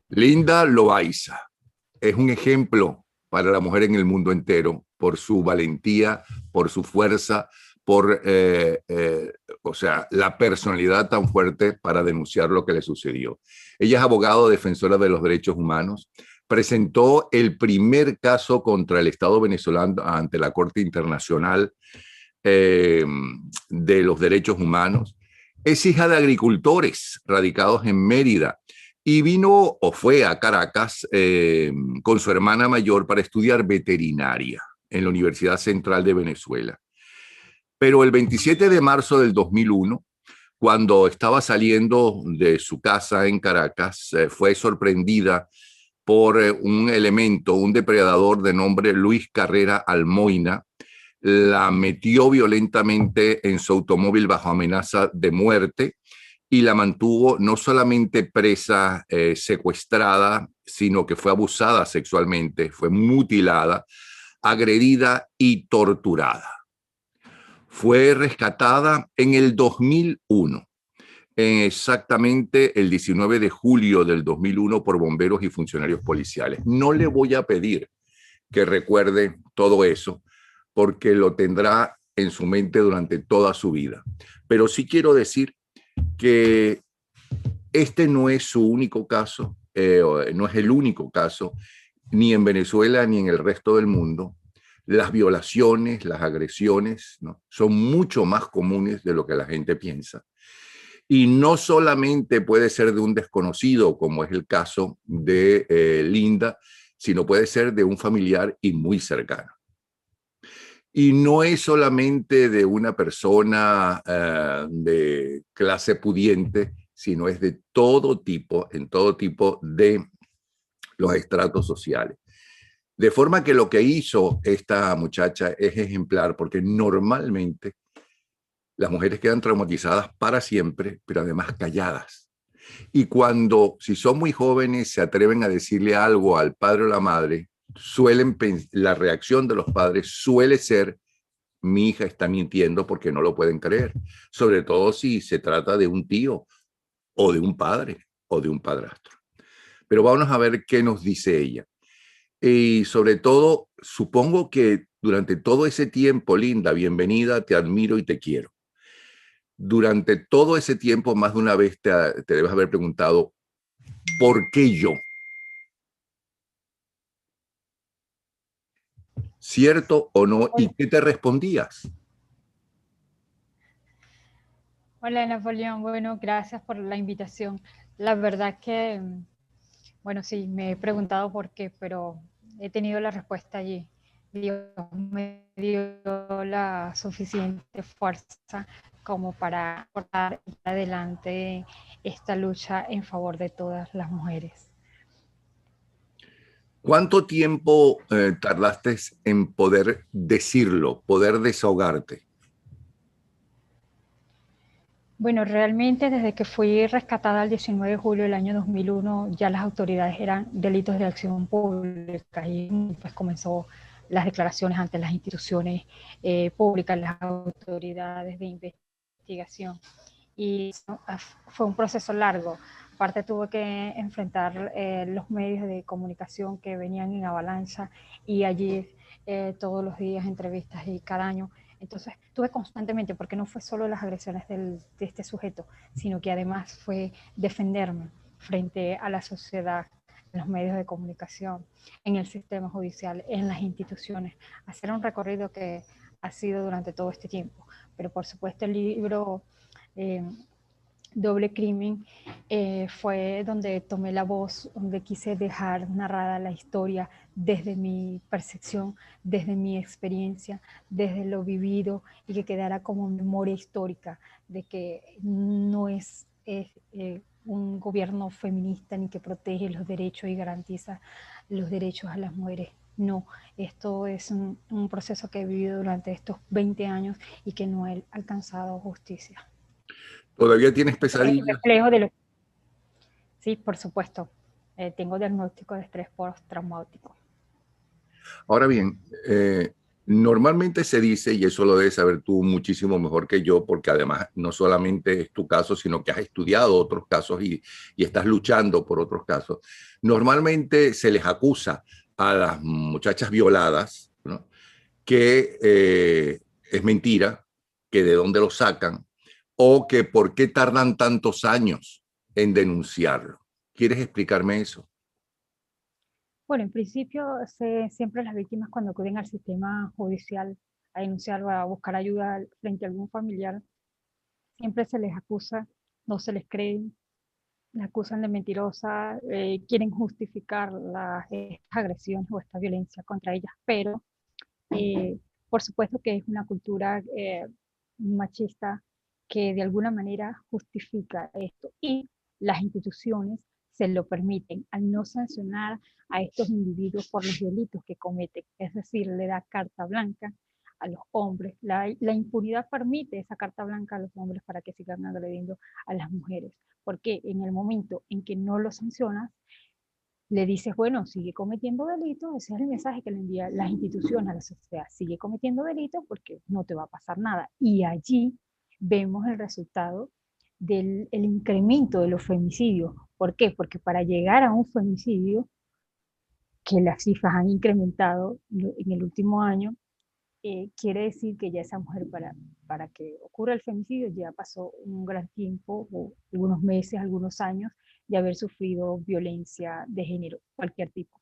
Linda Loaiza es un ejemplo para la mujer en el mundo entero por su valentía, por su fuerza, por o sea, la personalidad tan fuerte para denunciar lo que le sucedió. Ella es abogada defensora de los derechos humanos, presentó el primer caso contra el Estado venezolano ante la Corte Internacional eh, de los Derechos Humanos. Es hija de agricultores radicados en Mérida y vino o fue a Caracas con su hermana mayor para estudiar veterinaria en la Universidad Central de Venezuela. Pero el 27 de marzo del 2001, cuando estaba saliendo de su casa en Caracas, fue sorprendida por un elemento, un depredador de nombre Luis Carrera Almoina. La metió violentamente en su automóvil bajo amenaza de muerte y la mantuvo no solamente presa, secuestrada, sino que fue abusada sexualmente, fue mutilada, agredida y torturada. Fue rescatada en el 2001, exactamente el 19 de julio del 2001 por bomberos y funcionarios policiales. No le voy a pedir que recuerde todo eso, porque lo tendrá en su mente durante toda su vida. Pero sí quiero decir que este no es su único caso, no es el único caso, ni en Venezuela ni en el resto del mundo. Las violaciones, las agresiones, ¿no?, son mucho más comunes de lo que la gente piensa. Y no solamente puede ser de un desconocido, como es el caso de Linda, sino puede ser de un familiar y muy cercano. Y no es solamente de una persona de clase pudiente, sino es de todo tipo, en todo tipo de los estratos sociales. De forma que lo que hizo esta muchacha es ejemplar, porque normalmente las mujeres quedan traumatizadas para siempre, pero además calladas. Y cuando, si son muy jóvenes, se atreven a decirle algo al padre o la madre, la reacción de los padres suele ser: mi hija está mintiendo, porque no lo pueden creer, sobre todo si se trata de un tío o de un padre o de un padrastro. Pero vamos a ver qué nos dice ella. Y sobre todo, supongo que durante todo ese tiempo, Linda, bienvenida, te admiro y te quiero. Durante todo ese tiempo, más de una vez te debes haber preguntado, ¿por qué yo? ¿Cierto o no? ¿Y Hola, qué te respondías? hola Napoleón, bueno, gracias por la invitación. La verdad que, bueno, sí, me he preguntado por qué, pero he tenido la respuesta allí. Dios me dio la suficiente fuerza como para portar adelante esta lucha en favor de todas las mujeres. ¿Cuánto tiempo tardaste en poder decirlo, poder desahogarte? Bueno, realmente desde que fui rescatada el 19 de julio del año 2001, ya las autoridades eran delitos de acción pública y pues comenzó las declaraciones ante las instituciones públicas, las autoridades de investigación. Y fue un proceso largo. Aparte tuve que enfrentar los medios de comunicación que venían en avalancha y allí todos los días entrevistas y cada año. Entonces tuve constantemente, porque no fue solo las agresiones de este sujeto, sino que además fue defenderme frente a la sociedad, en los medios de comunicación, en el sistema judicial, en las instituciones. Hacer un recorrido que ha sido durante todo este tiempo. Pero por supuesto el libro eh, Doble Crimen fue donde tomé la voz, donde quise dejar narrada la historia desde mi percepción, desde mi experiencia, desde lo vivido y que quedara como memoria histórica de que no es un gobierno feminista ni que protege los derechos y garantiza los derechos a las mujeres. No, esto es un proceso que he vivido durante estos 20 años y que no he alcanzado justicia. ¿Todavía tienes Entonces, es un pesadillas? reflejo de lo. Sí, por supuesto. Tengo diagnóstico de estrés postraumático. Ahora bien, Normalmente se dice, y eso lo debes saber tú muchísimo mejor que yo, porque además no solamente es tu caso, sino que has estudiado otros casos y estás luchando por otros casos. Normalmente se les acusa a las muchachas violadas, ¿no? Que es mentira, que de dónde lo sacan, o que por qué tardan tantos años en denunciarlo. ¿Quieres explicarme eso? Bueno, en principio, siempre las víctimas cuando acuden al sistema judicial a denunciar o a buscar ayuda frente a algún familiar, siempre se les acusa, no se les cree, las acusan de mentirosa, quieren justificar estas agresiones o esta violencia contra ellas, pero por supuesto que es una cultura machista que de alguna manera justifica esto y las instituciones se lo permiten al no sancionar a estos individuos por los delitos que cometen, es decir, le da carta blanca a los hombres. La impunidad permite esa carta blanca a los hombres para que sigan agrediendo a las mujeres, porque en el momento en que no lo sancionas, le dices, bueno, sigue cometiendo delitos, ese es el mensaje que le envían las instituciones a la sociedad, sigue cometiendo delitos porque no te va a pasar nada. Y allí vemos el resultado del el incremento de los femicidios. ¿Por qué? Porque para llegar a un femicidio, que las cifras han incrementado en el último año, quiere decir que ya esa mujer para que ocurra el femicidio ya pasó un gran tiempo, o algunos meses, algunos años, de haber sufrido violencia de género, cualquier tipo.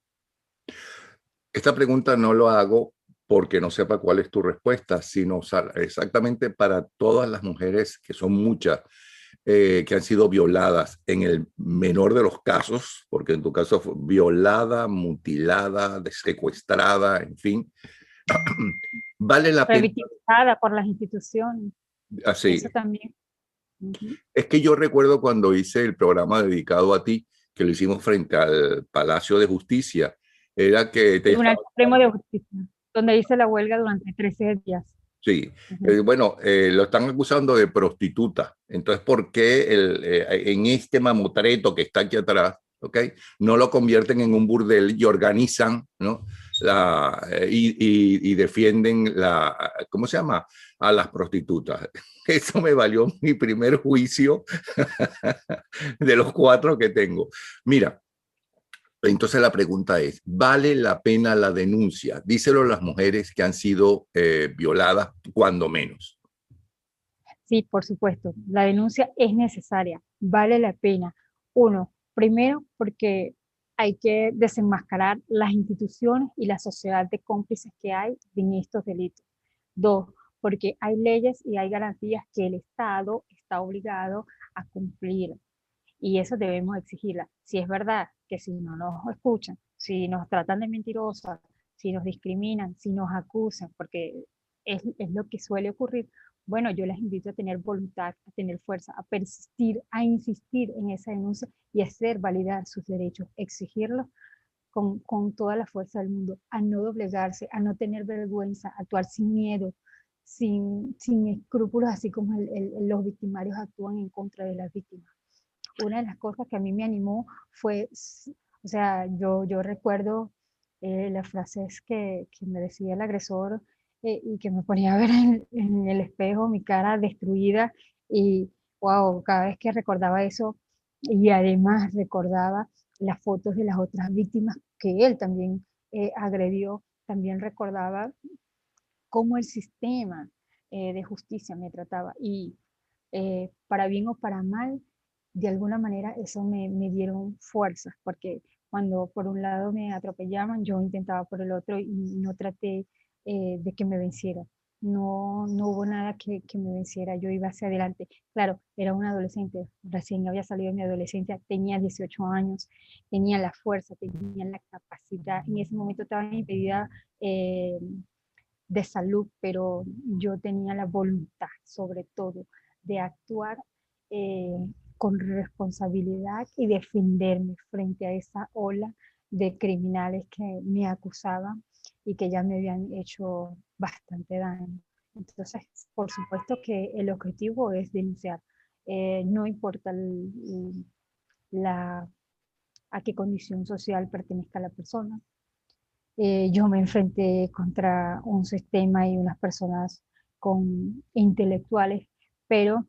Esta pregunta no lo hago porque no sepa cuál es tu respuesta, sino exactamente para todas las mujeres, que son muchas, que han sido violadas en el menor de los casos, porque en tu caso fue violada, mutilada, secuestrada, en fin. Vale la pena. Revictimizada por las instituciones, Así. eso también. Uh-huh. Es que yo recuerdo cuando hice el programa dedicado a ti, que lo hicimos frente al Palacio de Justicia, era que te Tribunal estaba... Supremo de Justicia, donde hice la huelga durante 13 días. Sí, Uh-huh. bueno, lo están acusando de prostituta. Entonces, ¿por qué en este mamotreto que está aquí atrás, ¿ok? No lo convierten en un burdel y organizan, ¿no? Y defienden ¿cómo se llama? A las prostitutas. Eso me valió mi primer juicio de los 4 que tengo. Mira, entonces la pregunta es, ¿vale la pena la denuncia? Díselo a las mujeres que han sido violadas, cuando menos. Sí, por supuesto, la denuncia es necesaria, vale la pena. Uno, primero porque hay que desenmascarar las instituciones y la sociedad de cómplices que hay en estos delitos. Dos, porque hay leyes y hay garantías que el Estado está obligado a cumplir y eso debemos exigirla. Si es verdad que si no nos escuchan, si nos tratan de mentirosas, si nos discriminan, si nos acusan, porque es lo que suele ocurrir, bueno, yo les invito a tener voluntad, a tener fuerza, a persistir, a insistir en esa denuncia y a hacer validar sus derechos, exigirlos con toda la fuerza del mundo, a no doblegarse, a no tener vergüenza, a actuar sin miedo, sin escrúpulos, así como los victimarios actúan en contra de las víctimas. Una de las cosas que a mí me animó fue, o sea, yo recuerdo las frases que me decía el agresor y que me ponía a ver en el espejo mi cara destruida y wow, cada vez que recordaba eso y además recordaba las fotos de las otras víctimas que él también agredió, también recordaba cómo el sistema de justicia me trataba y para bien o para mal, de alguna manera eso me dieron fuerzas, porque cuando por un lado me atropellaban, yo intentaba por el otro y no traté de que me venciera. No, no hubo nada que me venciera, yo iba hacia adelante. Claro, era una adolescente, recién había salido de mi adolescencia, tenía 18 años, tenía la fuerza, tenía la capacidad. En ese momento estaba impedida de salud, pero yo tenía la voluntad, sobre todo, de actuar eh, con responsabilidad y defenderme frente a esa ola de criminales que me acusaban y que ya me habían hecho bastante daño. Entonces, por supuesto que el objetivo es denunciar. No importa la, a qué condición social pertenezca la persona, Yo me enfrenté contra un sistema y unas personas con intelectuales, pero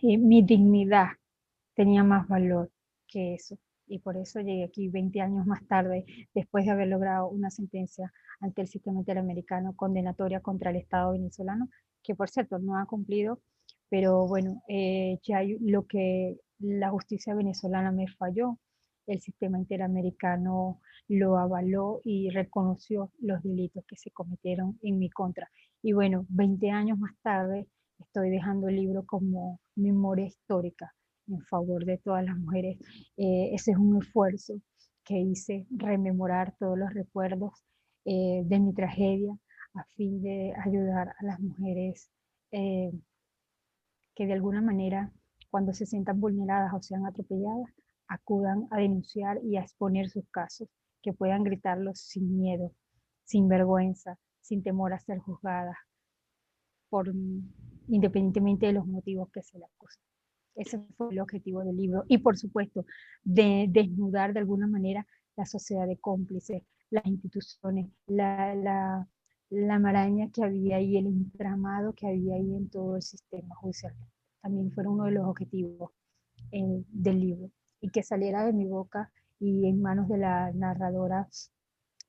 mi dignidad tenía más valor que eso. Y por eso llegué aquí 20 años más tarde, después de haber logrado una sentencia ante el sistema interamericano condenatoria contra el Estado venezolano, que por cierto no ha cumplido, pero bueno, ya lo que la justicia venezolana me falló, el sistema interamericano lo avaló y reconoció los delitos que se cometieron en mi contra. Y bueno, 20 años más tarde estoy dejando el libro como memoria histórica en favor de todas las mujeres. Ese es un esfuerzo que hice, rememorar todos los recuerdos de mi tragedia a fin de ayudar a las mujeres eh, que de alguna manera, cuando se sientan vulneradas o sean atropelladas, acudan a denunciar y a exponer sus casos, que puedan gritarlos sin miedo, sin vergüenza, sin temor a ser juzgadas, por, independientemente de los motivos que se le acusen. Ese fue el objetivo del libro. Y por supuesto, de desnudar de alguna manera la sociedad de cómplices, las instituciones, la maraña que había ahí, el entramado que había ahí en todo el sistema judicial. También fue uno de los objetivos del libro. Y que saliera de mi boca y en manos de la narradora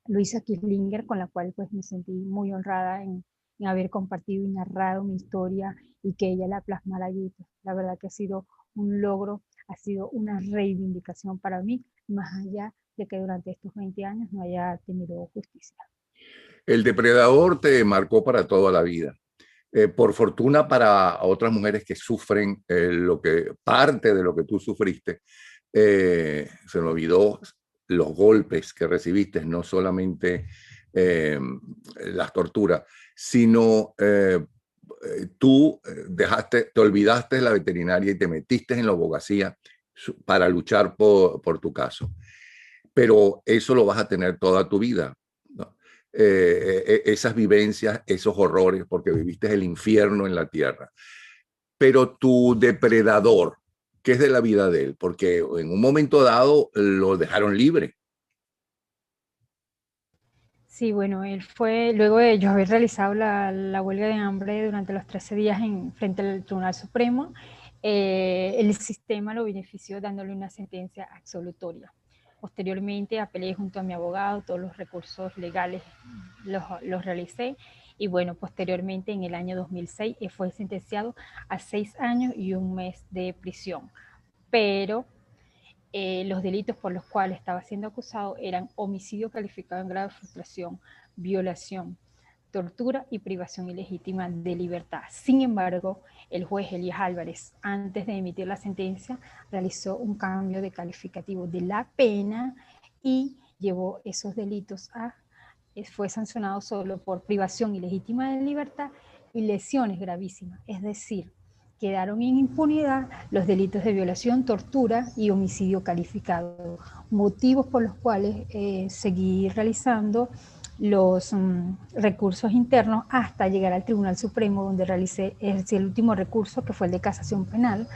Luisa Kislinger, con la cual pues me sentí muy honrada en haber compartido y narrado mi historia y que ella la plasmara allí. Pues, la verdad que ha sido un logro, ha sido una reivindicación para mí, más allá de que durante estos 20 años no haya tenido justicia. El depredador te marcó para toda la vida. Por fortuna para otras mujeres que sufren parte de lo que tú sufriste, se me olvidó los golpes que recibiste, no solamente las torturas, sino tú te olvidaste de la veterinaria y te metiste en la abogacía para luchar por tu caso. Pero eso lo vas a tener toda tu vida, ¿no? Esas vivencias, esos horrores, porque viviste el infierno en la tierra. Pero tu depredador, ¿qué es de la vida de él? Porque en un momento dado lo dejaron libre. Sí, bueno, él fue, luego de yo haber realizado la huelga de hambre durante los 13 días frente al Tribunal Supremo, el sistema lo benefició dándole una sentencia absolutoria. Posteriormente apelé junto a mi abogado, todos los recursos legales los realicé y bueno, posteriormente en el año 2006 fue sentenciado a 6 años y un mes de prisión. Pero los delitos por los cuales estaba siendo acusado eran homicidio calificado en grave frustración, violación, tortura y privación ilegítima de libertad. Sin embargo, el juez Elías Álvarez, antes de emitir la sentencia, realizó un cambio de calificativo de la pena y llevó esos delitos fue sancionado solo por privación ilegítima de libertad y lesiones gravísimas, es decir, quedaron en impunidad los delitos de violación, tortura y homicidio calificado, motivos por los cuales seguí realizando los recursos internos hasta llegar al Tribunal Supremo, donde realicé el último recurso, que fue el de casación penal.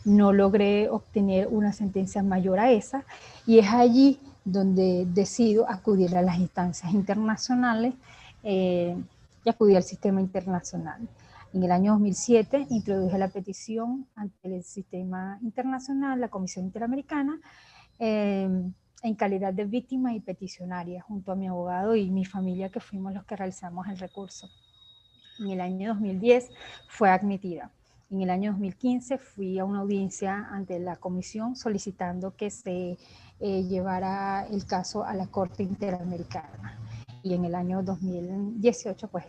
No logré obtener una sentencia mayor a esa, y es allí donde decido acudir a las instancias internacionales y acudir al sistema internacional. En el año 2007 introduje la petición ante el sistema internacional, la Comisión Interamericana, en calidad de víctima y peticionaria, junto a mi abogado y mi familia, que fuimos los que realizamos el recurso. En el año 2010 fue admitida. En el año 2015 fui a una audiencia ante la comisión solicitando que se llevara el caso a la Corte Interamericana. Y en el año 2018, pues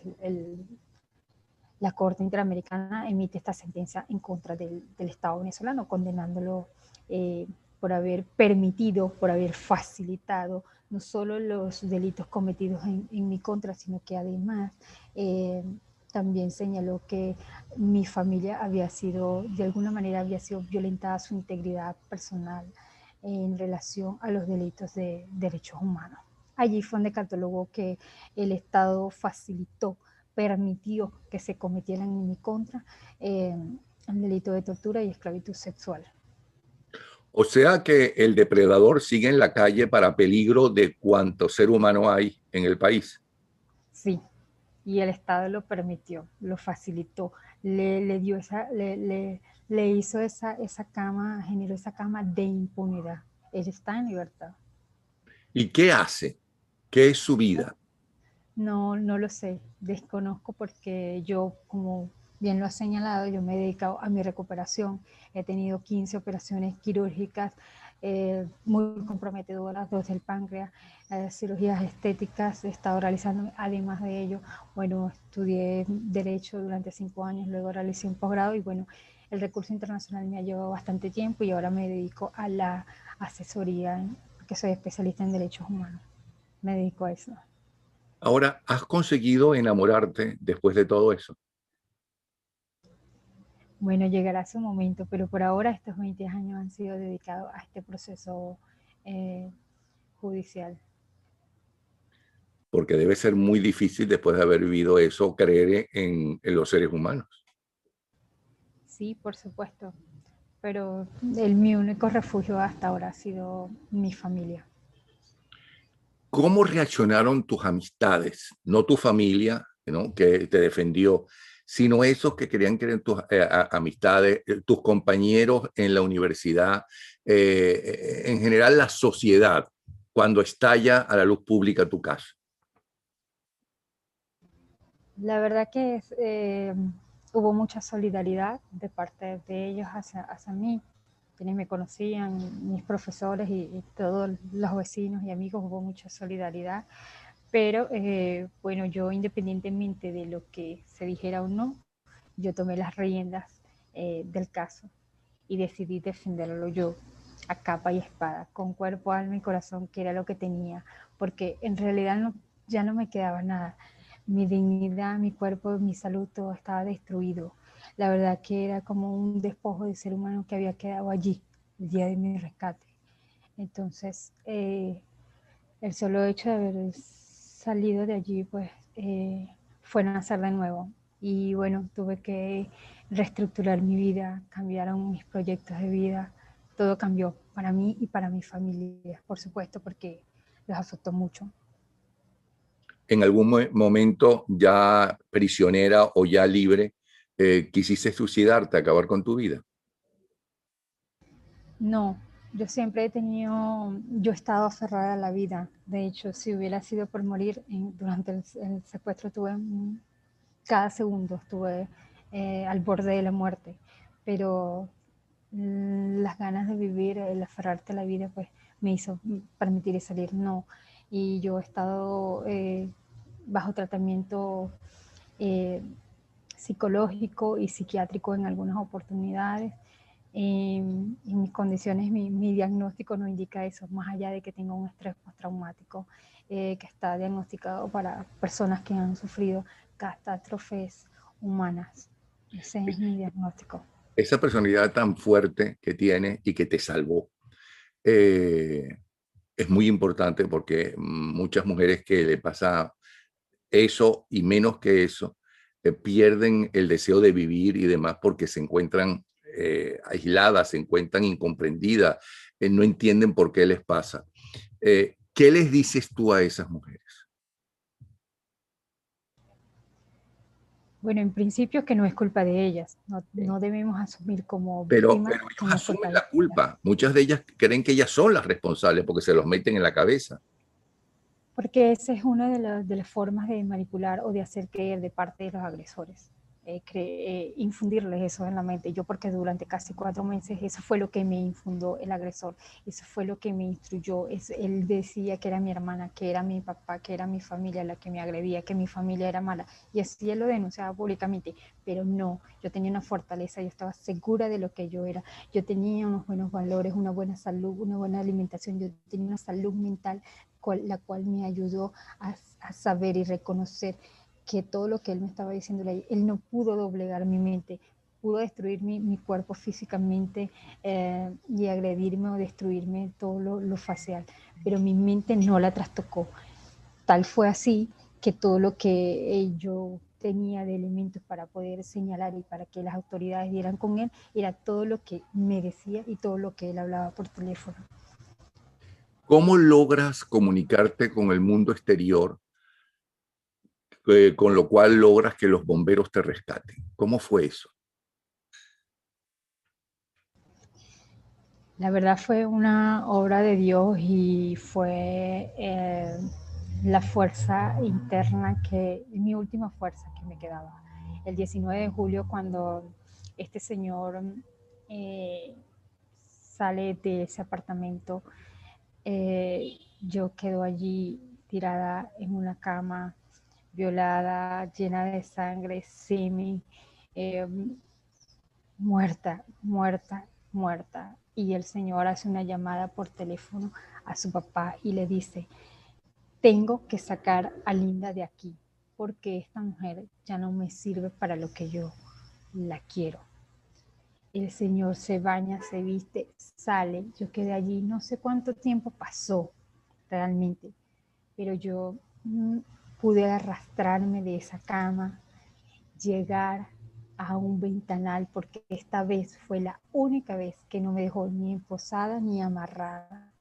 la Corte Interamericana emite esta sentencia en contra del Estado venezolano, condenándolo por haber permitido, por haber facilitado no solo los delitos cometidos en mi contra, sino que además también señaló que mi familia había sido, de alguna manera había sido violentada su integridad personal en relación a los delitos de derechos humanos. Allí fue donde catalogó que el Estado facilitó, permitió que se cometieran en mi contra el delito de tortura y esclavitud sexual. O sea que el depredador sigue en la calle para peligro de cuánto ser humano hay en el país. Sí, y el Estado lo permitió, lo facilitó, le dio le hizo esa cama, generó esa cama de impunidad. Él está en libertad. ¿Y qué hace? ¿Qué es su vida? No, no lo sé, desconozco porque yo, como bien lo ha señalado, yo me he dedicado a mi recuperación. He tenido 15 operaciones quirúrgicas muy comprometedoras, dos del páncreas, cirugías estéticas he estado realizando. Además de ello, bueno, estudié Derecho durante 5 años, luego realicé un posgrado y bueno, el recurso internacional me ha llevado bastante tiempo y ahora me dedico a la asesoría, porque soy especialista en derechos humanos. Me dedico a eso. Ahora, ¿has conseguido enamorarte después de todo eso? Bueno, llegará su momento, pero por ahora estos 20 años han sido dedicados a este proceso eh, judicial. Porque debe ser muy difícil después de haber vivido eso, creer en los seres humanos. Sí, por supuesto, pero mi único refugio hasta ahora ha sido mi familia. ¿Cómo reaccionaron tus amistades? No tu familia, ¿no?, que te defendió, sino esos que querían creer tus amistades, tus compañeros en la universidad, en general la sociedad, cuando estalla a la luz pública tu caso. La verdad que hubo mucha solidaridad de parte de ellos hacia mí, quienes me conocían, mis profesores y todos los vecinos y amigos, hubo mucha solidaridad. Pero bueno, yo independientemente de lo que se dijera o no, yo tomé las riendas del caso y decidí defenderlo yo a capa y espada, con cuerpo, alma y corazón, que era lo que tenía, porque en realidad no, ya no me quedaba nada. Mi dignidad, mi cuerpo, mi salud, todo estaba destruido. La verdad que era como un despojo de ser humano que había quedado allí el día de mi rescate. Entonces, el solo hecho de haber salido de allí, pues, fue nacer de nuevo. Y bueno, tuve que reestructurar mi vida, cambiaron mis proyectos de vida, todo cambió para mí y para mi familia, por supuesto, porque los afectó mucho. En algún momento, ya prisionera o ya libre, quisiste suicidarte, acabar con tu vida. No, yo siempre he tenido, yo he estado aferrada a la vida. De hecho, si hubiera sido por morir durante el secuestro, cada segundo estuve al borde de la muerte. Pero las ganas de vivir, el aferrarte a la vida, pues me hizo permitir salir. No. Y yo he estado bajo tratamiento eh, psicológico y psiquiátrico en algunas oportunidades. Y mis condiciones, mi diagnóstico no indica eso, más allá de que tengo un estrés postraumático que está diagnosticado para personas que han sufrido catástrofes humanas. Ese es mi diagnóstico. Esa personalidad tan fuerte que tienes y que te salvó, eh, es muy importante porque muchas mujeres que le pasa eso y menos que eso, pierden el deseo de vivir y demás porque se encuentran aisladas, se encuentran incomprendidas, no entienden por qué les pasa. ¿Qué les dices tú a esas mujeres? Bueno, en principio que no es culpa de ellas, no, no debemos asumir como Pero víctimas que ellos no es culpa asumen de la ellas, culpa. Muchas de ellas creen que ellas son las responsables porque se los meten en la cabeza. porque esa es una de las formas de manipular o de hacer creer de parte de los agresores. Infundirles eso en la mente. Yo porque durante casi 4 meses eso fue lo que me infundó el agresor, eso fue lo que me instruyó. Él decía que era mi hermana, que era mi papá, que era mi familia la que me agredía, que mi familia era mala. Y así él lo denunciaba públicamente. Pero no, yo tenía una fortaleza, yo estaba segura de lo que yo era. Yo tenía unos buenos valores, una buena salud, una buena alimentación, yo tenía una salud mental la cual me ayudó a saber y reconocer que todo lo que él me estaba diciendo, él no pudo doblegar mi mente, pudo destruir mi cuerpo físicamente y agredirme o destruirme todo lo facial, pero mi mente no la trastocó. Tal fue así que todo lo que yo tenía de elementos para poder señalar y para que las autoridades dieran con él, era todo lo que me decía y todo lo que él hablaba por teléfono. ¿Cómo logras comunicarte con el mundo exterior con lo cual logras que los bomberos te rescaten. ¿Cómo fue eso? La verdad fue una obra de Dios y fue la fuerza interna mi última fuerza que me quedaba. El 19 de julio, cuando este señor eh, sale de ese apartamento, yo quedo allí tirada en una cama, violada, llena de sangre, semen, eh, muerta, muerta, muerta. Y el señor hace una llamada por teléfono a su papá y le dice, tengo que sacar a Linda de aquí, porque esta mujer ya no me sirve para lo que yo la quiero. El señor se baña, se viste, sale. Yo quedé allí, no sé cuánto tiempo pasó realmente, pero yo pude arrastrarme de esa cama, llegar a un ventanal, porque esta vez fue la única vez que no me dejó ni esposada ni amarrada.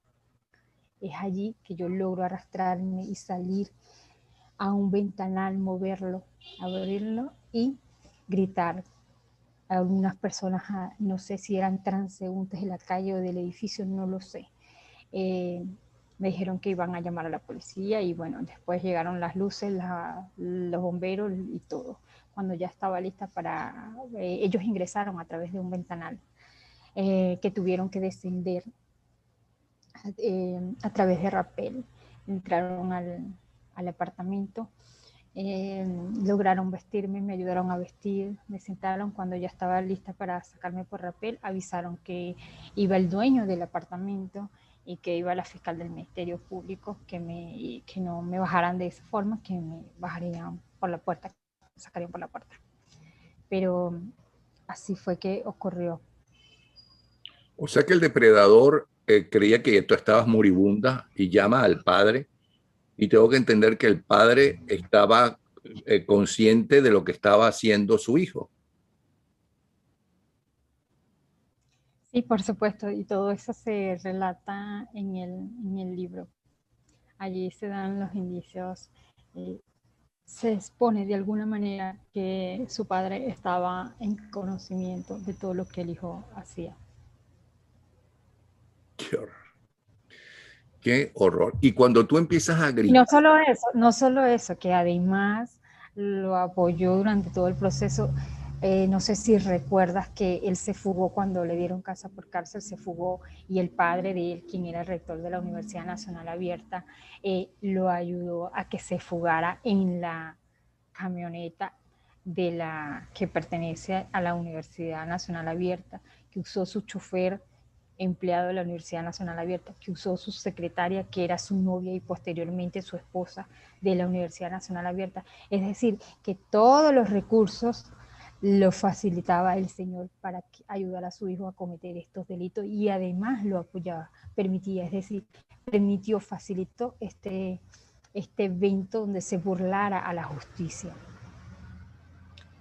Es allí que yo logro arrastrarme y salir a un ventanal, moverlo, abrirlo y gritar. Algunas personas, no sé si eran transeúntes de la calle o del edificio, no lo sé. Me dijeron que iban a llamar a la policía y bueno, después llegaron las luces, los bomberos y todo. Cuando ya estaba lista ellos ingresaron a través de un ventanal que tuvieron que descender a través de rapel. Entraron al apartamento, lograron vestirme, me ayudaron a vestir, me sentaron. Cuando ya estaba lista para sacarme por rapel, avisaron que iba el dueño del apartamento y que iba la fiscal del Ministerio Público, que no me bajaran de esa forma, que me bajarían por la puerta, me sacarían por la puerta. Pero así fue que ocurrió. O sea que el depredador creía que tú estabas moribunda y llama al padre, y tengo que entender que el padre estaba consciente de lo que estaba haciendo su hijo. Sí, por supuesto, y todo eso se relata en el libro. Allí se dan los indicios, eh, se expone de alguna manera que su padre estaba en conocimiento de todo lo que el hijo hacía. Qué horror. Qué horror. Y cuando tú empiezas a Y no gritar, solo eso, no solo eso, que además lo apoyó durante todo el proceso. No sé si recuerdas que él se fugó cuando le dieron casa por cárcel, se fugó y el padre de él, quien era el rector de la Universidad Nacional Abierta, lo ayudó a que se fugara en la camioneta que pertenece a la Universidad Nacional Abierta, que usó su chofer empleado de la Universidad Nacional Abierta, que usó su secretaria, que era su novia y posteriormente su esposa de la Universidad Nacional Abierta. Es decir, que todos los recursos lo facilitaba el Señor para ayudar a su hijo a cometer estos delitos y además lo apoyaba, permitía, es decir, permitió, facilitó este evento donde se burlara a la justicia.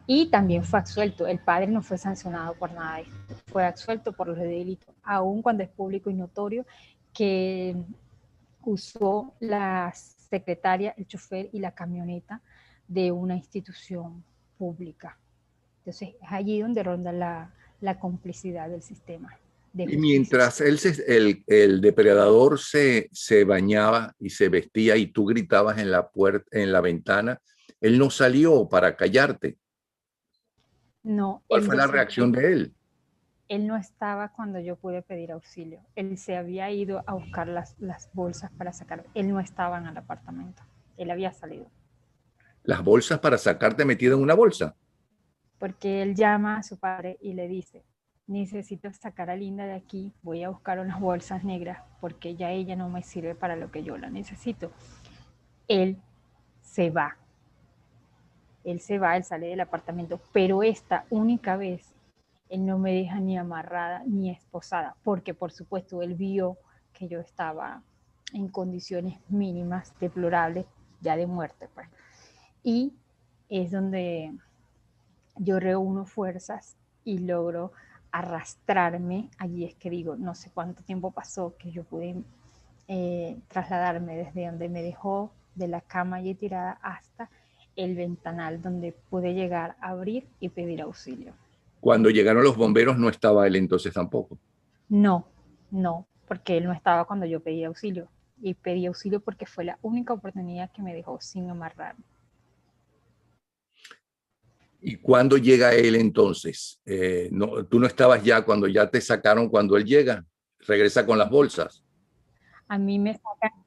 Y también fue absuelto. El padre no fue sancionado por nada de esto. Fue absuelto por los delitos, aun cuando es público y notorio que usó la secretaria, el chofer y la camioneta de una institución pública. Entonces es allí donde ronda la complicidad del sistema de y justicia. mientras el depredador se bañaba y se vestía y tú gritabas en la puerta, en la ventana, él no salió para callarte. No, ¿Cuál fue la reacción de él? él no estaba cuando yo pude pedir auxilio. Él se había ido a buscar las bolsas para sacar. Él no estaba en el apartamento. Él había salido. Las bolsas para sacarte metido en una bolsa. Porque él llama a su padre y le dice, necesito sacar a Linda de aquí, voy a buscar unas bolsas negras porque ya ella no me sirve para lo que yo la necesito. Él se va. Él se va, él sale del apartamento, pero esta única vez él no me deja ni amarrada ni esposada, porque por supuesto él vio que yo estaba en condiciones mínimas, deplorables, ya de muerte, pues. Y es donde yo reúno fuerzas y logro arrastrarme. Allí es que digo, no sé cuánto tiempo pasó que yo pude trasladarme desde donde me dejó de la cama y tirada hasta el ventanal donde pude llegar a abrir y pedir auxilio. Cuando llegaron los bomberos no estaba él entonces tampoco. No, no, porque él no estaba cuando yo pedí auxilio. Y pedí auxilio porque fue la única oportunidad que me dejó sin amarrar. ¿Y cuándo llega él entonces? No, tú no estabas ya cuando ya te sacaron cuando él llega. Regresa con las bolsas. A mí me sacan,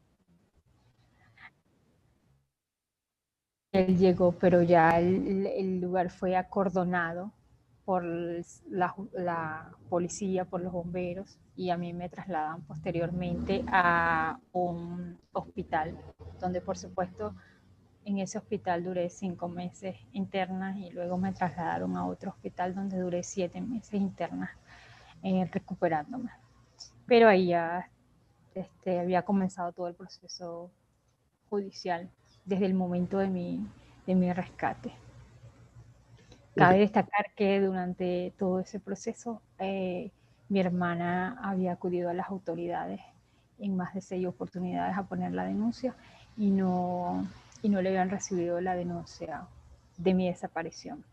él llegó, pero ya el lugar fue acordonado por la policía, por los bomberos, y a mí me trasladan posteriormente a un hospital, donde por supuesto en ese hospital duré 5 meses internas y luego me trasladaron a otro hospital donde duré 7 meses internas recuperándome. Pero ahí ya había comenzado todo el proceso judicial desde el momento de mi rescate. Cabe destacar que durante todo ese proceso mi hermana había acudido a las autoridades en más de 6 oportunidades a poner la denuncia y no le habían recibido la denuncia de mi desaparición.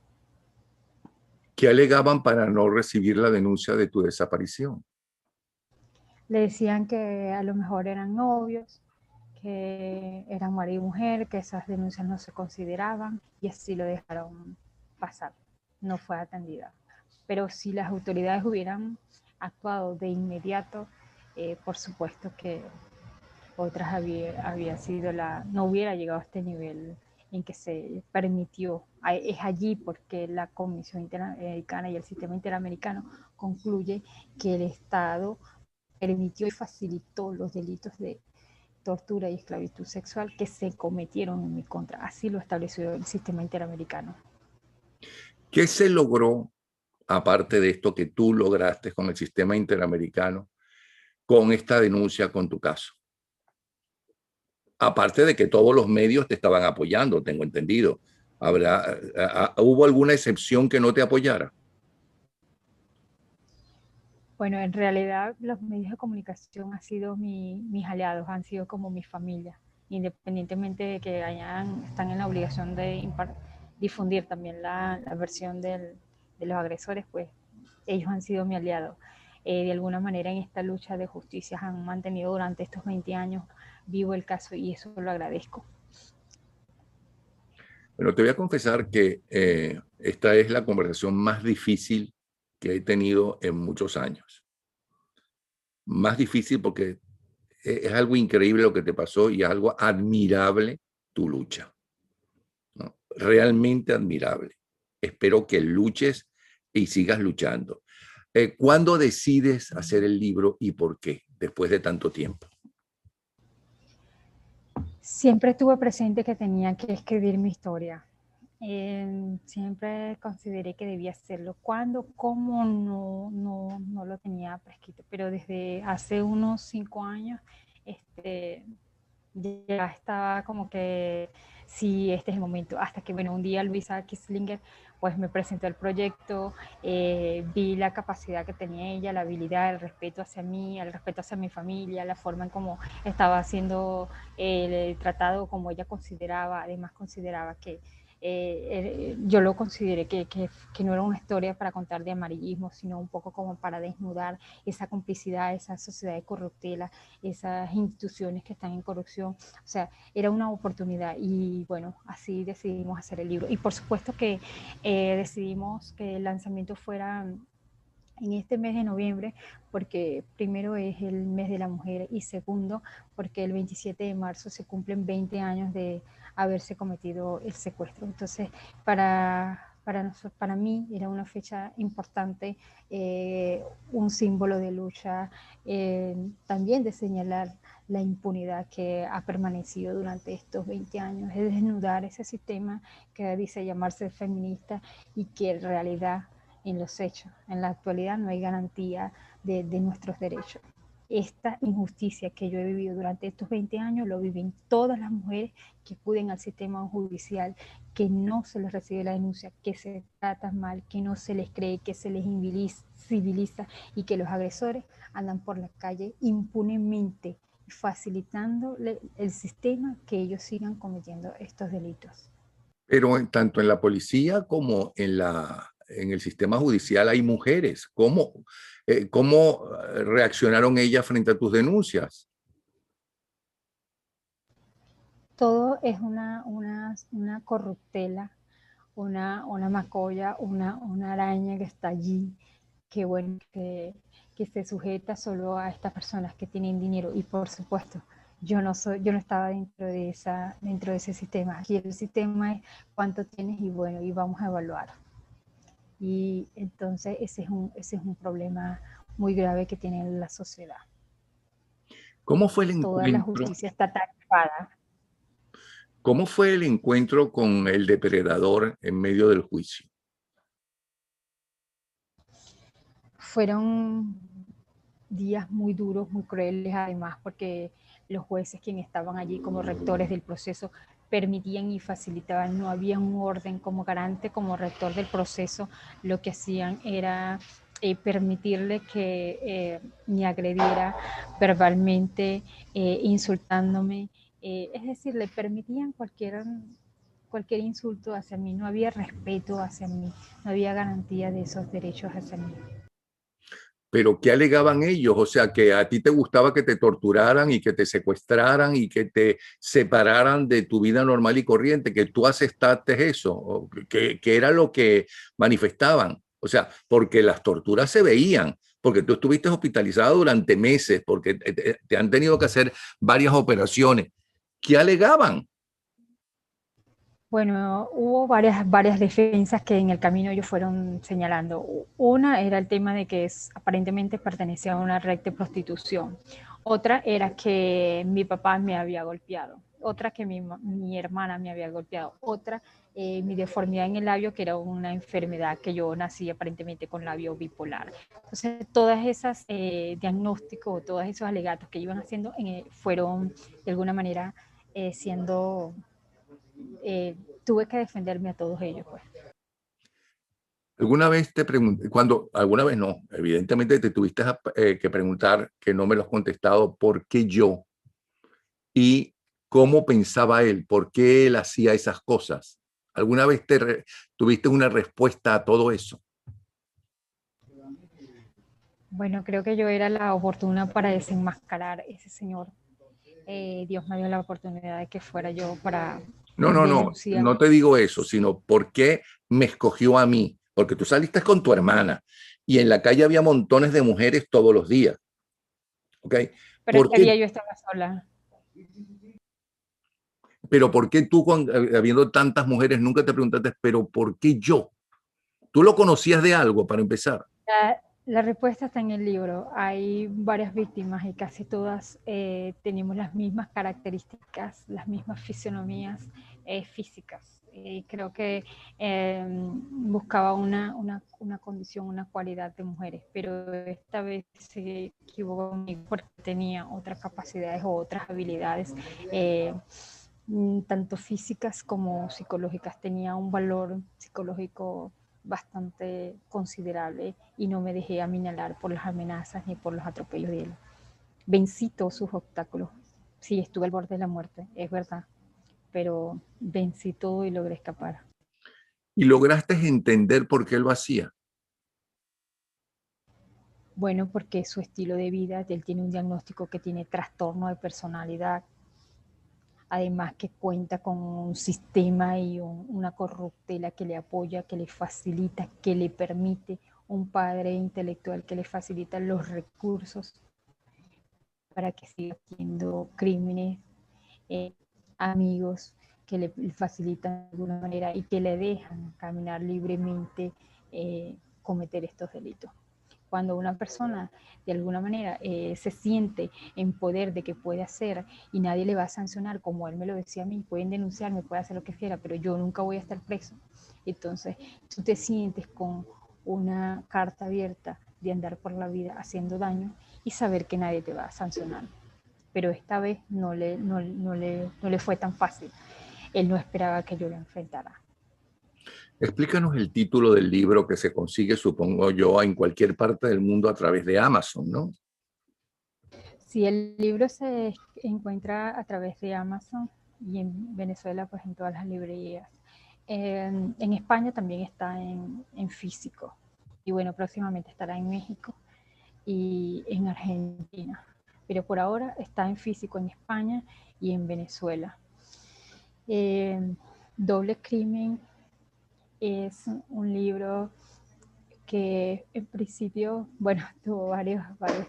¿Qué alegaban para no recibir la denuncia de tu desaparición? Le decían que a lo mejor eran novios, que eran marido y mujer, que esas denuncias no se consideraban y así lo dejaron pasar. No fue atendida. Pero si las autoridades hubieran actuado de inmediato, por supuesto que otras había sido no hubiera llegado a este nivel en que se permitió. Es allí porque la Comisión Interamericana y el sistema interamericano concluye que el Estado permitió y facilitó los delitos de tortura y esclavitud sexual que se cometieron en mi contra. Así lo estableció el sistema interamericano. ¿Qué se logró, aparte de esto que tú lograste con el sistema interamericano, con esta denuncia, con tu caso? Aparte de que todos los medios te estaban apoyando, tengo entendido. ¿Hubo alguna excepción que no te apoyara? Bueno, en realidad los medios de comunicación han sido mis aliados, han sido como mi familia, independientemente de que están en la obligación de difundir también la versión de los agresores, pues ellos han sido mi aliado. De alguna manera en esta lucha de justicia han mantenido durante estos 20 años vivo el caso y eso lo agradezco. Bueno, te voy a confesar que esta es la conversación más difícil que he tenido en muchos años. Más difícil porque es algo increíble lo que te pasó y es algo admirable tu lucha, ¿no? Realmente admirable. Espero que luches y sigas luchando. ¿Cuándo decides hacer el libro y por qué, después de tanto tiempo? Siempre tuve presente que tenía que escribir mi historia. Siempre consideré que debía hacerlo. ¿Cuándo? ¿Cómo? No lo tenía prescrito, pero desde hace unos 5 años ya estaba como que sí, este es el momento. Hasta que, bueno, un día Luisa Kislinger pues me presentó el proyecto, vi la capacidad que tenía ella, la habilidad, el respeto hacia mí, el respeto hacia mi familia, la forma en cómo estaba haciendo el tratado, como ella consideraba, además consideraba que yo lo consideré que no era una historia para contar de amarillismo, sino un poco como para desnudar esa complicidad, esa sociedad de corruptela, esas instituciones que están en corrupción. O sea, era una oportunidad y bueno, así decidimos hacer el libro. Y por supuesto que decidimos que el lanzamiento fuera en este mes de noviembre, porque primero es el mes de la mujer y segundo, porque el 27 de marzo se cumplen 20 años de haberse cometido el secuestro. Entonces, para mí era una fecha importante, un símbolo de lucha, también de señalar la impunidad que ha permanecido durante estos 20 años, es desnudar ese sistema que dice llamarse feminista y que en realidad en los hechos. En la actualidad no hay garantía de nuestros derechos. Esta injusticia que yo he vivido durante estos 20 años lo viven todas las mujeres que acuden al sistema judicial, que no se les recibe la denuncia, que se tratan mal, que no se les cree, que se les civiliza y que los agresores andan por la calle impunemente, facilitando el sistema que ellos sigan cometiendo estos delitos. Pero tanto en la policía como en el sistema judicial hay mujeres. ¿Cómo reaccionaron ellas frente a tus denuncias? Todo es una corruptela, una macolla, una araña que está allí, que bueno, que se sujeta solo a estas personas que tienen dinero. Y por supuesto, yo no estaba dentro de ese sistema. Aquí el sistema es cuánto tienes y bueno, y vamos a evaluar. Y entonces ese es un problema muy grave que tiene la sociedad. ¿Cómo fue el Toda la encuentro? justicia está tapada. ¿Cómo fue el encuentro con el depredador en medio del juicio? Fueron días muy duros, muy crueles, además porque los jueces quienes estaban allí como rectores del proceso permitían y facilitaban, no había un orden como garante, como rector del proceso, lo que hacían era permitirle que me agrediera verbalmente, insultándome, es decir, le permitían cualquier insulto hacia mí, no había respeto hacia mí, no había garantía de esos derechos hacia mí. Pero ¿qué alegaban ellos? O sea, que a ti te gustaba que te torturaran y que te secuestraran y que te separaran de tu vida normal y corriente, que tú aceptaste eso, o que era lo que manifestaban. O sea, porque las torturas se veían, porque tú estuviste hospitalizado durante meses, porque te han tenido que hacer varias operaciones. ¿Qué alegaban? Bueno, hubo varias defensas que en el camino ellos fueron señalando. Una era el tema de que aparentemente pertenecía a una red de prostitución. Otra era que mi papá me había golpeado. Otra que mi hermana me había golpeado. Otra, mi deformidad en el labio, que era una enfermedad que yo nací aparentemente con labio bipolar. Entonces, todas esas diagnósticos, todos esos alegatos que iban haciendo fueron de alguna manera siendo tuve que defenderme a todos ellos, pues. ¿Alguna vez te pregunté, alguna vez no, evidentemente te tuviste que preguntar, que no me lo has contestado, ¿por qué yo? Y cómo pensaba él, por qué él hacía esas cosas? ¿Alguna vez tuviste una respuesta a todo eso? Bueno, creo que yo era la oportuna para desenmascarar ese señor. Dios me dio la oportunidad de que fuera yo para No, no, no, denunciar. no te digo eso, sino por qué me escogió a mí. Porque tú saliste con tu hermana y en la calle había montones de mujeres todos los días. ¿Ok? Pero ¿Por ese día qué? yo estaba sola. Pero ¿por qué tú, habiendo tantas mujeres, nunca te preguntaste, pero ¿por qué yo? ¿Tú lo conocías de algo para empezar? La respuesta está en el libro. Hay varias víctimas y casi todas tenemos las mismas características, las mismas fisionomías físicas. Creo que buscaba una condición, una cualidad de mujeres, pero esta vez se equivocó conmigo porque tenía otras capacidades o otras habilidades, tanto físicas como psicológicas. Tenía un valor psicológico bastante considerable y no me dejé amenazar por las amenazas ni por los atropellos de él. Vencí todos sus obstáculos. Sí, estuve al borde de la muerte, es verdad, pero vencí todo y logré escapar. Y lograste entender por qué lo hacía. Bueno, porque su estilo de vida, él tiene un diagnóstico que tiene trastorno de personalidad, además que cuenta con un sistema y una corruptela que le apoya, que le facilita, que le permite, un padre intelectual que le facilita los recursos para que siga haciendo crímenes, eh, amigos que le facilitan de alguna manera y que le dejan caminar libremente, cometer estos delitos. Cuando una persona de alguna manera se siente en poder de que puede hacer y nadie le va a sancionar, como él me lo decía a mí, pueden denunciarme, puede hacer lo que quiera, pero yo nunca voy a estar preso. Entonces tú te sientes con una carta abierta de andar por la vida haciendo daño y saber que nadie te va a sancionar. Pero esta vez no le fue tan fácil. Él no esperaba que yo lo enfrentara. Explícanos el título del libro que se consigue, supongo yo, en cualquier parte del mundo a través de Amazon, ¿no? Sí, el libro se encuentra a través de Amazon y en Venezuela pues en todas las librerías. En España también está en físico. Y bueno, próximamente estará en México y en Argentina. Pero por ahora está en físico en España y en Venezuela. Doble Crimen es un libro que en principio, bueno, tuvo varios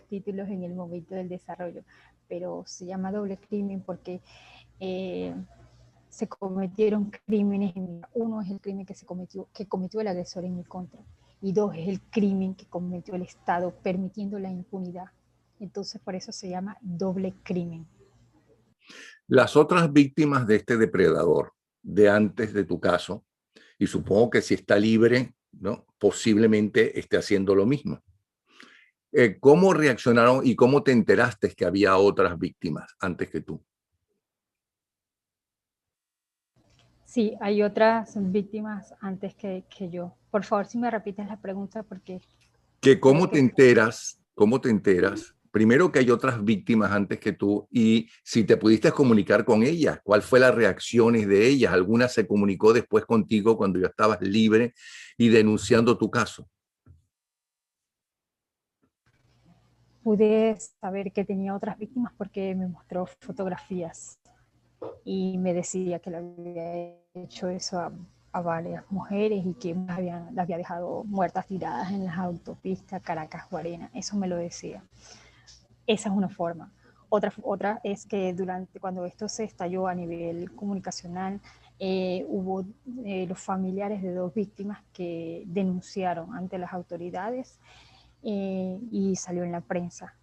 títulos en el momento del desarrollo, pero se llama Doble Crimen porque se cometieron crímenes. Uno es el crimen que cometió el agresor en mi contra, y dos es el crimen que cometió el Estado permitiendo la impunidad. Entonces por eso se llama Doble Crimen. Las otras víctimas de este depredador, de antes de tu caso, y supongo que si está libre, ¿no? Posiblemente esté haciendo lo mismo. ¿Cómo reaccionaron y cómo te enteraste que había otras víctimas antes que tú? Sí, hay otras víctimas antes que yo. Por favor, si me repites la pregunta porque Que creo cómo te que... enteras, cómo te enteras, primero que hay otras víctimas antes que tú y si te pudiste comunicar con ellas, cuál fue las reacciones de ellas, alguna se comunicó después contigo cuando ya estabas libre y denunciando tu caso. Pude saber que tenía otras víctimas porque me mostró fotografías y me decía que le había hecho eso a varias mujeres y que las había dejado muertas tiradas en las autopistas Caracas-Guarena. Eso me lo decía. Esa es una forma. Otra es que cuando esto se estalló a nivel comunicacional, hubo los familiares de dos víctimas que denunciaron ante las autoridades y salió en la prensa.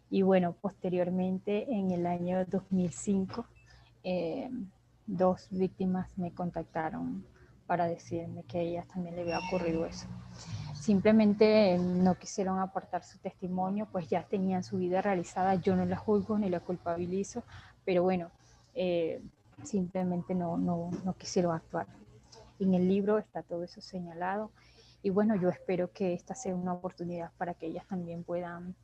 Y bueno, posteriormente, en el año 2005, eh, dos víctimas me contactaron para decirme que a ellas también le había ocurrido eso. Simplemente no quisieron aportar su testimonio, pues ya tenían su vida realizada. Yo no la juzgo ni la culpabilizo, pero bueno, simplemente no quisieron actuar. En el libro está todo eso señalado y bueno, yo espero que esta sea una oportunidad para que ellas también puedan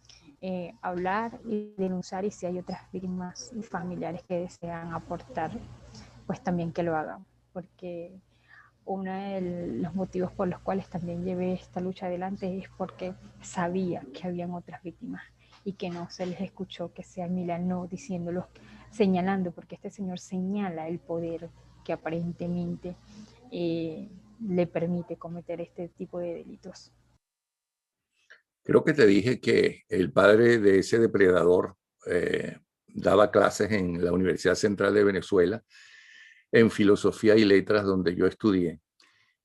hablar y denunciar, y si hay otras víctimas y familiares que desean aportar, pues también que lo hagan, porque uno de los motivos por los cuales también llevé esta lucha adelante es porque sabía que habían otras víctimas y que no se les escuchó que sea Milano diciéndolo, señalando, porque este señor señala el poder que aparentemente le permite cometer este tipo de delitos. Creo que te dije que el padre de ese depredador daba clases en la Universidad Central de Venezuela en filosofía y letras donde yo estudié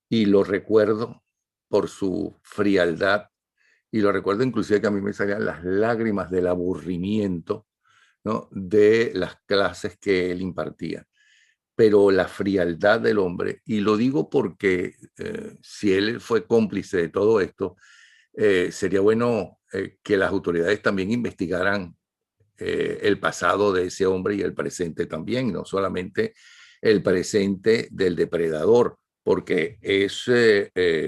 y lo recuerdo por su frialdad y lo recuerdo inclusive que a mí me salían las lágrimas del aburrimiento, ¿no? De las clases que él impartía. Pero la frialdad del hombre, y lo digo porque si él fue cómplice de todo esto, sería bueno que las autoridades también investigaran el pasado de ese hombre y el presente también, no solamente el presente del depredador, porque es,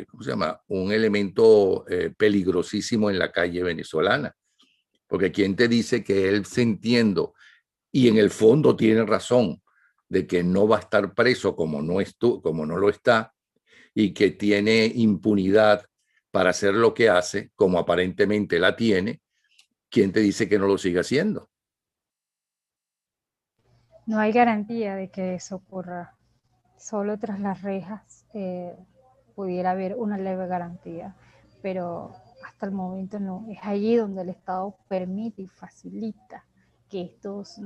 ¿cómo se llama? Un elemento peligrosísimo en la calle venezolana, porque quien te dice que él sintiendo y en el fondo tiene razón de que no va a estar preso como no lo está y que tiene impunidad para hacer lo que hace, como aparentemente la tiene, ¿quién te dice que no lo siga haciendo? No hay garantía de que eso ocurra. Solo tras las rejas pudiera haber una leve garantía, pero hasta el momento no. Es allí donde el Estado permite y facilita que estos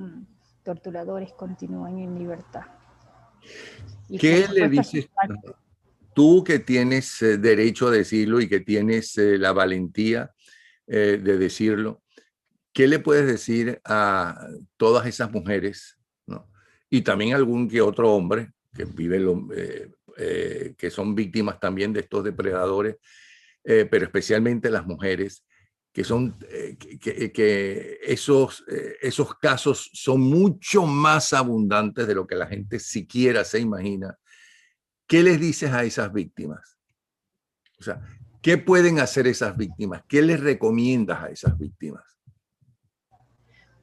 torturadores continúen en libertad. Y por ¿Qué le supuesto, dices tú que tienes derecho a decirlo y que tienes la valentía de decirlo? ¿Qué le puedes decir a todas esas mujeres, ¿no? Y también algún que otro hombre que que son víctimas también de estos depredadores, pero especialmente las mujeres, que son que esos casos son mucho más abundantes de lo que la gente siquiera se imagina? ¿Qué les dices a esas víctimas? O sea, ¿qué pueden hacer esas víctimas? ¿Qué les recomiendas a esas víctimas?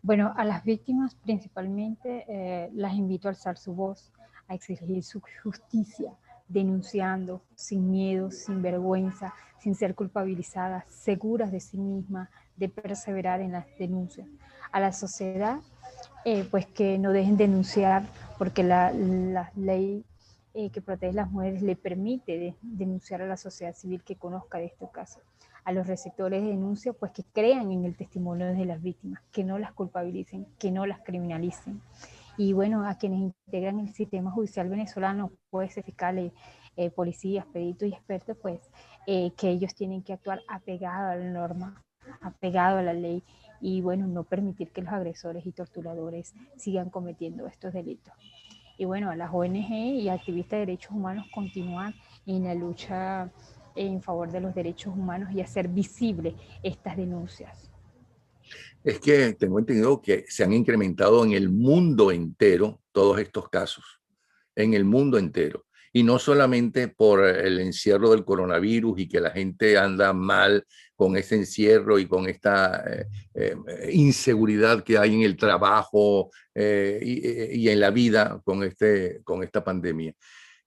bueno, a las víctimas principalmente las invito a alzar su voz, a exigir su justicia, denunciando sin miedo, sin vergüenza, sin ser culpabilizadas, seguras de sí mismas, de perseverar en las denuncias. A la sociedad, pues que no dejen denunciar, porque la ley que protege a las mujeres le permite denunciar a la sociedad civil que conozca de este caso. A los receptores de denuncia, pues que crean en el testimonio de las víctimas, que no las culpabilicen, que no las criminalicen. Y bueno, a quienes integran el sistema judicial venezolano, jueces, fiscales, policías, peritos y expertos, pues que ellos tienen que actuar apegado a la norma, apegado a la ley, y bueno, no permitir que los agresores y torturadores sigan cometiendo estos delitos. Y bueno, a las ONG y activistas de derechos humanos continuar en la lucha en favor de los derechos humanos y hacer visible estas denuncias. Es que tengo entendido que se han incrementado en el mundo entero todos estos casos, en el mundo entero. Y no solamente por el encierro del coronavirus y que la gente anda mal con ese encierro y con esta inseguridad que hay en el trabajo y en la vida con esta pandemia,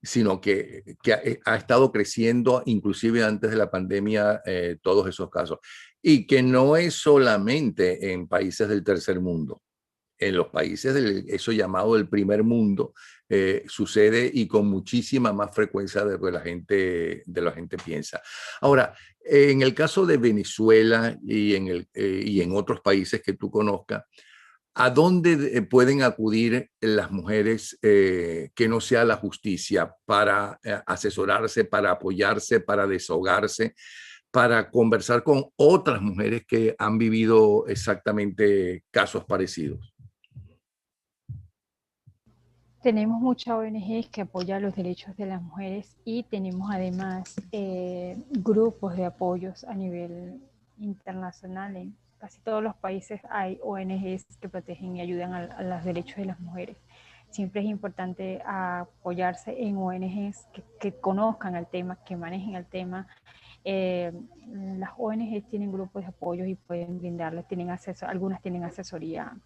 sino que ha estado creciendo inclusive antes de la pandemia todos esos casos. Y que no es solamente en países del tercer mundo. En los países de eso llamado el primer mundo sucede y con muchísima más frecuencia de lo que la gente piensa. Ahora, en el caso de Venezuela y en otros países que tú conozcas, ¿a dónde pueden acudir las mujeres que no sea la justicia para asesorarse, para apoyarse, para desahogarse, para conversar con otras mujeres que han vivido exactamente casos parecidos? Tenemos muchas ONGs que apoyan los derechos de las mujeres y tenemos además grupos de apoyos a nivel internacional. En casi todos los países hay ONGs que protegen y ayudan a los derechos de las mujeres. Siempre es importante apoyarse en ONGs que conozcan el tema, que manejen el tema. Las ONGs tienen grupos de apoyo y pueden brindarles, tienen acceso, algunas tienen asesoría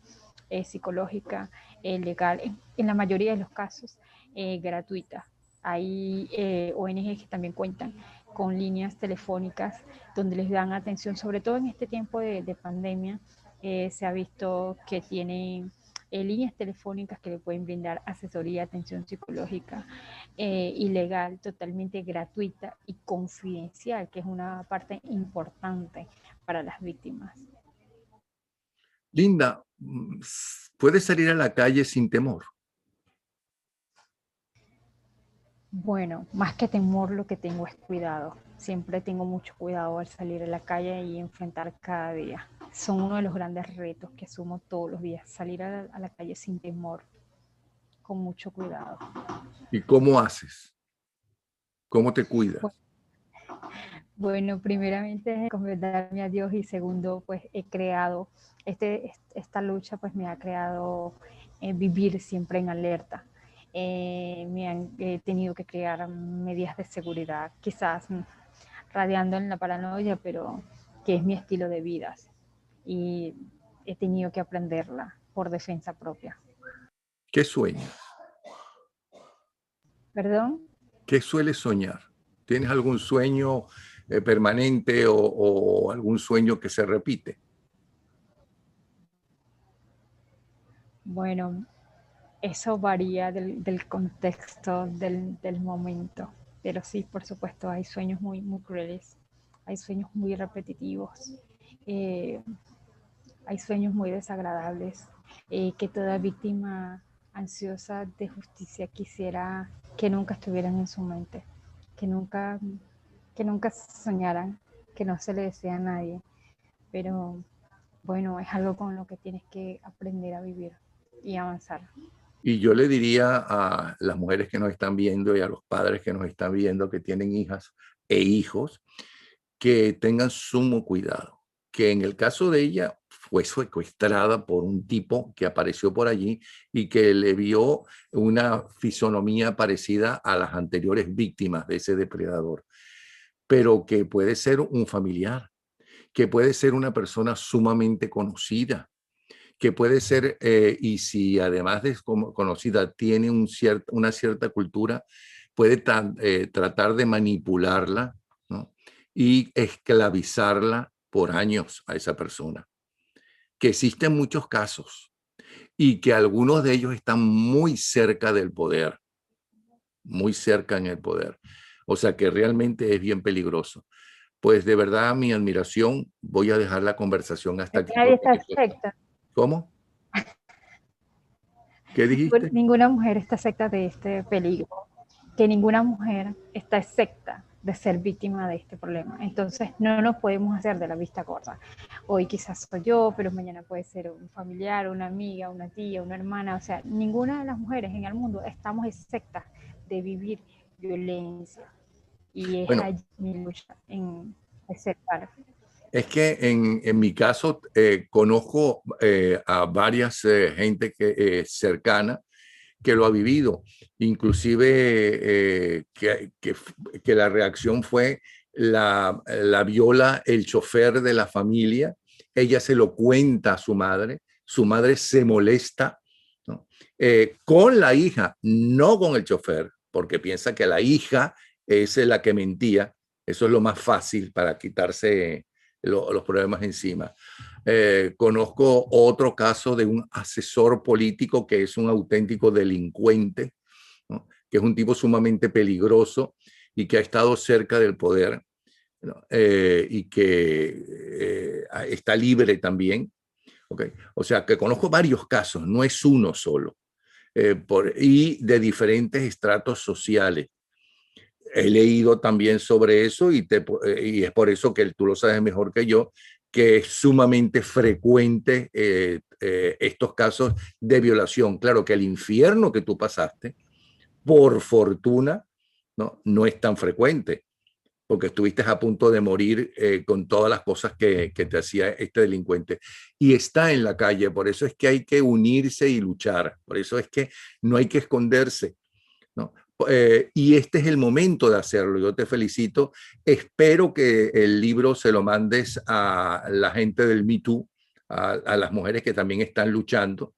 psicológica, legal, en la mayoría de los casos gratuita. Hay ONG que también cuentan con líneas telefónicas donde les dan atención, sobre todo en este tiempo de pandemia. Se ha visto que tienen líneas telefónicas que le pueden brindar asesoría, atención psicológica y legal, totalmente gratuita y confidencial, que es una parte importante para las víctimas. Linda, ¿puedes salir a la calle sin temor? Bueno, más que temor, lo que tengo es cuidado. Siempre tengo mucho cuidado al salir a la calle y enfrentar cada día. Son uno de los grandes retos que asumo todos los días, salir a la calle sin temor, con mucho cuidado. ¿Y cómo haces? ¿Cómo te cuidas? Bueno, primeramente encomendarme a Dios y segundo, pues he creado, esta lucha pues me ha creado vivir siempre en alerta. He tenido que crear medidas de seguridad, quizás radiando en la paranoia, pero que es mi estilo de vida y he tenido que aprenderla por defensa propia. ¿Qué sueñas? ¿Perdón? ¿Qué sueles soñar? ¿Tienes algún sueño permanente o algún sueño que se repite? Bueno, eso varía del contexto del momento, pero sí, por supuesto, hay sueños muy crueles, hay sueños muy repetitivos, eh, hay sueños muy desagradables, que toda víctima ansiosa de justicia quisiera que nunca estuvieran en su mente, que nunca, que nunca soñaran, que no se le desea a nadie, pero bueno, es algo con lo que tienes que aprender a vivir y avanzar. Y yo le diría a las mujeres que nos están viendo y a los padres que nos están viendo que tienen hijas e hijos que tengan sumo cuidado, que en el caso de ella fue secuestrada por un tipo que apareció por allí y que le vio una fisonomía parecida a las anteriores víctimas de ese depredador, pero que puede ser un familiar, que puede ser una persona sumamente conocida, que puede ser, y si además de conocida tiene una cierta cultura, puede tratar de manipularla, ¿no? Y esclavizarla por años a esa persona. Que existen muchos casos y que algunos de ellos están muy cerca del poder, muy cerca en el poder. O sea que realmente es bien peligroso. Pues de verdad mi admiración, voy a dejar la conversación hasta aquí. Nadie está secta. ¿Cómo? ¿Qué dijiste? Ninguna mujer está secta de este peligro, que ninguna mujer está excepta de ser víctima de este problema. Entonces no nos podemos hacer de la vista corta. Hoy quizás soy yo, pero mañana puede ser un familiar, una amiga, una tía, una hermana. O sea, ninguna de las mujeres en el mundo estamos exceptas de vivir violencia. Y es Bueno, allí mi lucha en aceptar. es que en mi caso conozco a varias gente cercana que lo ha vivido, inclusive que la reacción fue la viola el chofer de la familia, ella se lo cuenta a su madre se molesta, ¿no? Con la hija, no con el chofer, porque piensa que la hija es la que mentía, eso es lo más fácil para quitarse los problemas encima. Conozco otro caso de un asesor político que es un auténtico delincuente, ¿no? Que es un tipo sumamente peligroso y que ha estado cerca del poder, ¿no? Y que está libre también. ¿Okay? O sea, que conozco varios casos, no es uno solo, y de diferentes estratos sociales. He leído también sobre eso y es por eso que tú lo sabes mejor que yo, que es sumamente frecuente estos casos de violación. Claro que el infierno que tú pasaste, por fortuna, no es tan frecuente, porque estuviste a punto de morir con todas las cosas que te hacía este delincuente. Y está en la calle, por eso es que hay que unirse y luchar, por eso es que no hay que esconderse, ¿no? Y este es el momento de hacerlo. Yo te felicito. Espero que el libro se lo mandes a la gente del Me Too, a las mujeres que también están luchando.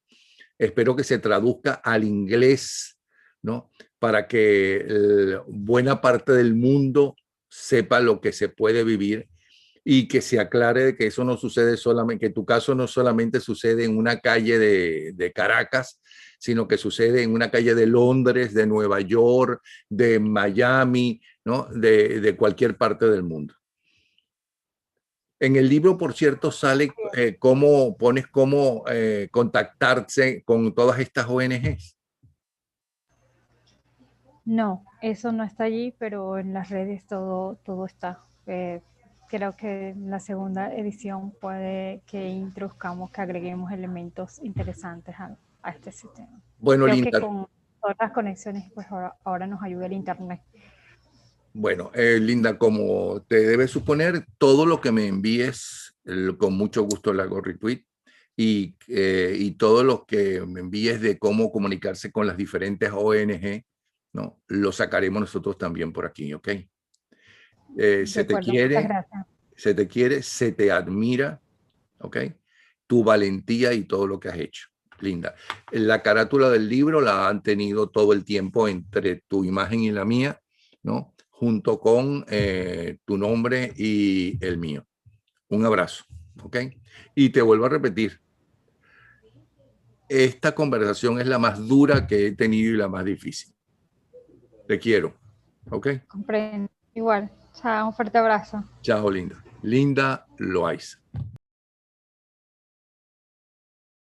Espero que se traduzca al inglés, ¿no? Para que buena parte del mundo sepa lo que se puede vivir y que se aclare que eso no sucede solamente, que tu caso no solamente sucede en una calle de Caracas, sino que sucede en una calle de Londres, de Nueva York, de Miami, ¿no? De cualquier parte del mundo. En el libro, por cierto, sale cómo contactarse con todas estas ONGs. No, eso no está allí, pero en las redes todo está. Creo que en la segunda edición puede que introduzcamos, que agreguemos elementos interesantes a este sistema. Bueno, Creo que Linda. con todas las conexiones, pues ahora nos ayuda el Internet. Bueno, Linda, como te debes suponer, todo lo que me envíes, con mucho gusto le hago retweet y todo lo que me envíes de cómo comunicarse con las diferentes ONG, ¿no? Lo sacaremos nosotros también por aquí, ¿ok? De acuerdo, muchas gracias. se te quiere, se te admira, ¿ok? Tu valentía y todo lo que has hecho. Linda. La carátula del libro la han tenido todo el tiempo entre tu imagen y la mía, ¿no? Junto con tu nombre y el mío. Un abrazo, ¿ok? Y te vuelvo a repetir, esta conversación es la más dura que he tenido y la más difícil. Te quiero, ¿ok? Comprendo. Igual. Chao, un fuerte abrazo. Chao, Linda. Linda Loaiza.